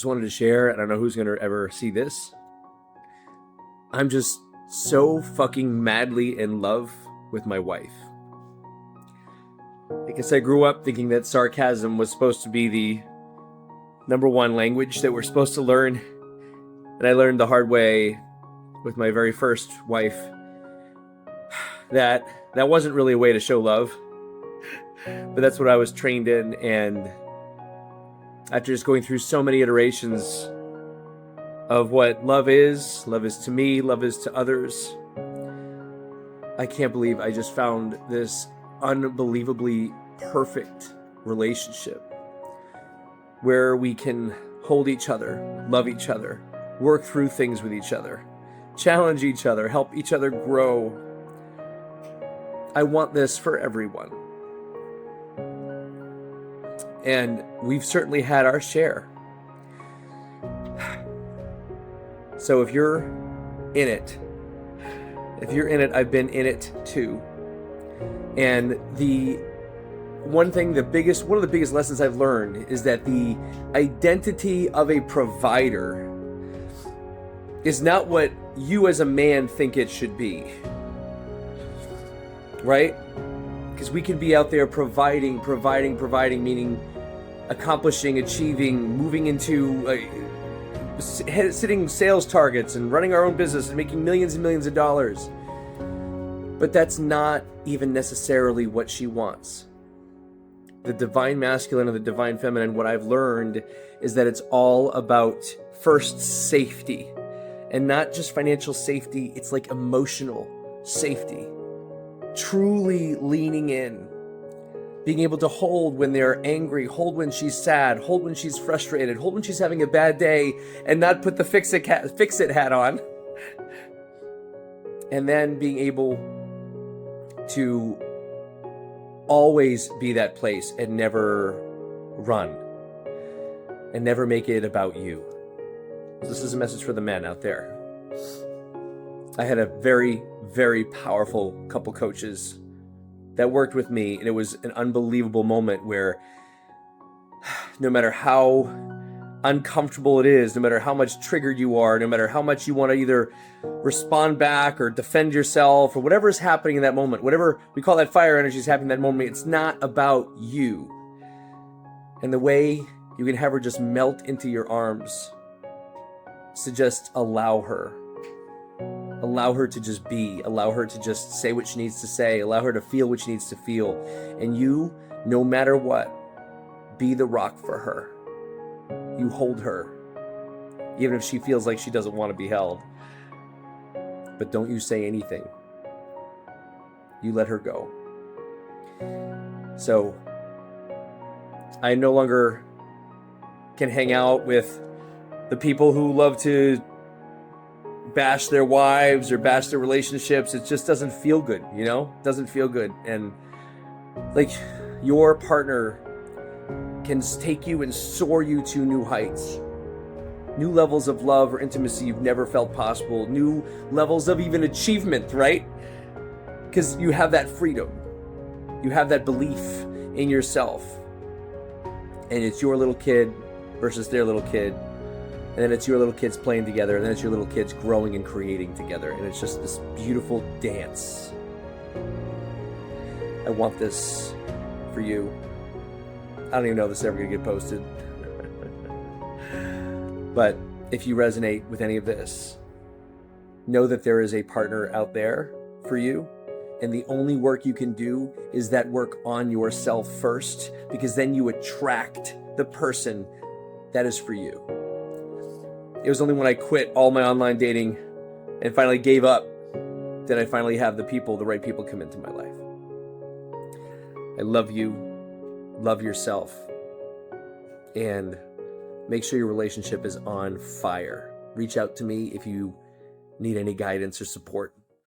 just wanted to share. I don't know who's going to ever see this. I'm just so fucking madly in love with my wife. I guess I grew up thinking that sarcasm was supposed to be the number one language that we're supposed to learn. And I learned the hard way with my very first wife that wasn't really a way to show love. But that's what I was trained in. And after just going through so many iterations of what love is to me, love is to others, I can't believe I just found this unbelievably perfect relationship where we can hold each other, love each other, work through things with each other, challenge each other, help each other grow. I want this for everyone. And we've certainly had our share. So if you're in it, I've been in it too. And one of the biggest lessons I've learned is that the identity of a provider is not what you as a man think it should be. Right? Because we can be out there providing, meaning accomplishing, achieving, moving into setting sales targets and running our own business and making millions and millions of dollars. But that's not even necessarily what she wants. The divine masculine and the divine feminine, what I've learned is that it's all about first safety, and not just financial safety. It's like emotional safety. Truly leaning in, being able to hold when they're angry, hold when she's sad, hold when she's frustrated, hold when she's having a bad day, and not put the fix it hat on. And then being able to always be that place and never run and never make it about you. So this is a message for the men out there. I had a very, very powerful couple coaches that worked with me, and it was an unbelievable moment where no matter how uncomfortable it is, no matter how much triggered you are, no matter how much you want to either respond back or defend yourself or whatever is happening in that moment, whatever we call that fire energy is happening in that moment, it's not about you. And the way you can have her just melt into your arms is to just allow her to just be, allow her to just say what she needs to say, allow her to feel what she needs to feel. And you, no matter what, be the rock for her. You hold her, even if she feels like she doesn't want to be held. But don't you say anything. You let her go. So, I no longer can hang out with the people who love to bash their wives or bash their relationships. It just doesn't feel good, you know? It doesn't feel good. And like, your partner can take you and soar you to new heights, new levels of love or intimacy you've never felt possible, new levels of even achievement, right? Because you have that freedom, you have that belief in yourself, and it's your little kid versus their little kid, and then it's your little kids playing together, and then it's your little kids growing and creating together, and it's just this beautiful dance. I want this for you. I don't even know if this is ever going to get posted. But if you resonate with any of this, know that there is a partner out there for you. And the only work you can do is that work on yourself first, because then you attract the person that is for you. It was only when I quit all my online dating and finally gave up that I finally have the right people come into my life. I love you. Love yourself, and make sure your relationship is on fire. Reach out to me if you need any guidance or support.